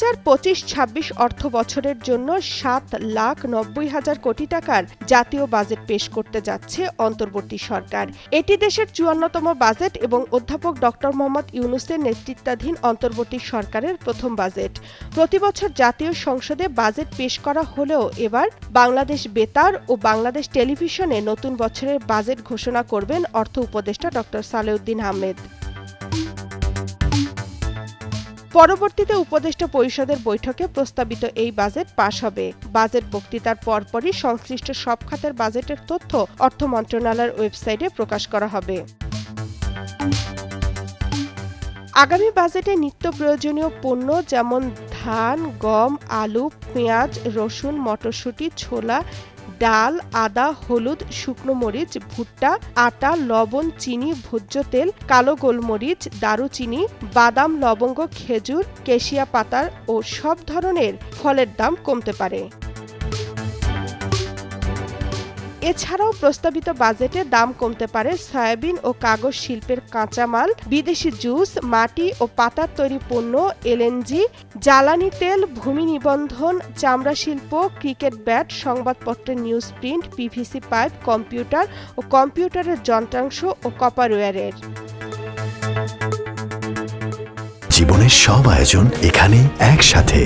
২০২৫-২৬ অর্থ বছরের জন্য ৭,৯০,০০০ কোটি টাকার জাতীয় বাজেট পেশ করতে যাচ্ছে অন্তর্বর্তী সরকার। এটি দেশের ৫৪তম বাজেট এবং অধ্যাপক ড. মোহাম্মদ ইউনূসের নেতৃত্বাধীন অন্তর্বর্তী সরকারের প্রথম বাজেট। প্রতিবছর জাতীয় সংসদে বাজেট পেশ করা হলেও এবার বাংলাদেশ বেতার ও বাংলাদেশ টেলিভিশনে নতুন বছরের বাজেট ঘোষণা করবেন অর্থ উপদেষ্টা ড. সালেউদ্দিন আহমেদ। পরবর্তীতে উপদেষ্টা পরিষদের বৈঠকে প্রস্তাবিত এই বাজেট পাশ হবে। বাজেট বক্তৃতার পরপরই সংশ্লিষ্ট সব খাতের বাজেটের তথ্য অর্থ মন্ত্রণালয়ের ওয়েবসাইটে প্রকাশ করা হবে। আগামী বাজেটে নিত্য প্রয়োজনীয় পণ্য যেমন ধান, গম, আলু, পেঁয়াজ, রসুন, মটরশুঁটি, ছোলা, ডাল, আদা, হলুদ, শুকনো মরিচ, ভুট্টা, আটা, লবণ, চিনি, ভোজ্য তেল, কালো গোলমরিচ, দারুচিনি, বাদাম, লবঙ্গ, খেজুর, কেশিয়া পাতার ও সব ধরনের ফলের দাম কমতে পারে। এছাড়াও প্রস্তাবিত বাজেটে দাম কমতে পারে সয়াবিন ও কাগজ শিল্পের কাঁচামাল, বিদেশি জুস, মাটি ও পাতার তৈরি পণ্য, এলএনজি, জ্বালানি তেল, ভূমি নিবন্ধন, চামড়া শিল্প, ক্রিকেট ব্যাট, সংবাদপত্রের news print, PVC pipe, computer ও কম্পিউটারের যন্ত্রাংশ ও কপারওয়্যারের। জীবনের সব আয়োজন এখানে একসাথে।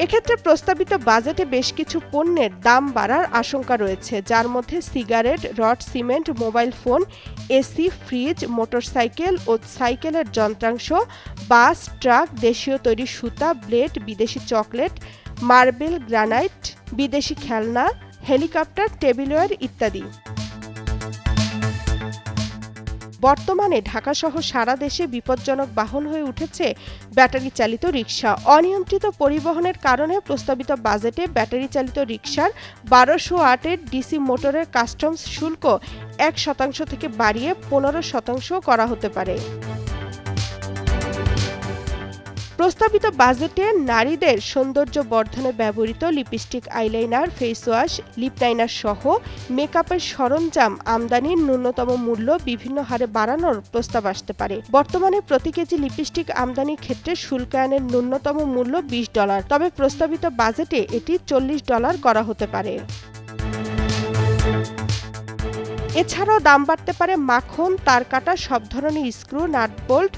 এক্ষেত্রে প্রস্তাবিত বাজেটে বেশ কিছু পণ্যের দাম বাড়ার আশঙ্কা রয়েছে, যার মধ্যে cigarette, rod cement, mobile phone, AC, fridge, motorcycle ও সাইকেলের যন্ত্রাংশ, বাস, ট্রাক, দেশীয় তৈরি সুতা, ব্লেড, বিদেশি চকলেট, মার্বেল, গ্রানাইট, বিদেশি খেলনা, হেলিকপ্টার, টেবিলওয়্যার ইত্যাদি। বর্তমানে ঢাকাসহ সারা দেশে বিপজ্জনক বাহন হয়ে উঠেছে ব্যাটারি চালিত রিকশা। অনিয়ন্ত্রিত পরিবহনের কারণে প্রস্তাবিত বাজেটে ব্যাটারি চালিত রিকশার ১২০৮-এর ডিসি মোটরের কাস্টমস শুল্ক ১% থেকে বাড়িয়ে ১৫% করা হতে পারে। প্রস্তাবিত বাজেটে নারীদের সৌন্দর্য বর্ধনে ব্যবহৃত lipstick, eyeliner, face wash, lip liner সহ মেকআপের সরঞ্জাম আমদানির ন্যূনতম মূল্য বিভিন্ন হারে বাড়ানোর প্রস্তাব আসতে পারে। বর্তমানে প্রতি কেজি লিপস্টিক আমদানির ক্ষেত্রে শুল্কায়নের ন্যূনতম মূল্য $20, তবে প্রস্তাবিত বাজেটে এটি $40 করা হতে পারে। এছাড়াও দাম বাড়তে পারে মাখন, তারকাটা, সব ধরনের screw, nut bolt,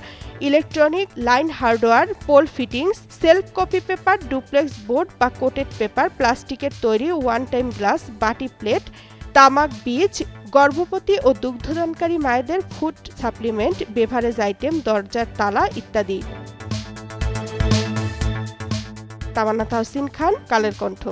electronic, line hardware, pole fittings, self copy paper, duplex board বা কোটেড পেপার, প্লাস্টিকের তৈরি ওয়ান টাইম গ্লাস, বাটি প্লেট, তামাক বীজ, গর্ভবতী ও দুগ্ধদানকারী মায়েদের ফুড সাপ্লিমেন্ট, বেভারেজ আইটেম, দরজার তালা ইত্যাদি। তামান্না তাহসিন খান, কালের কণ্ঠ।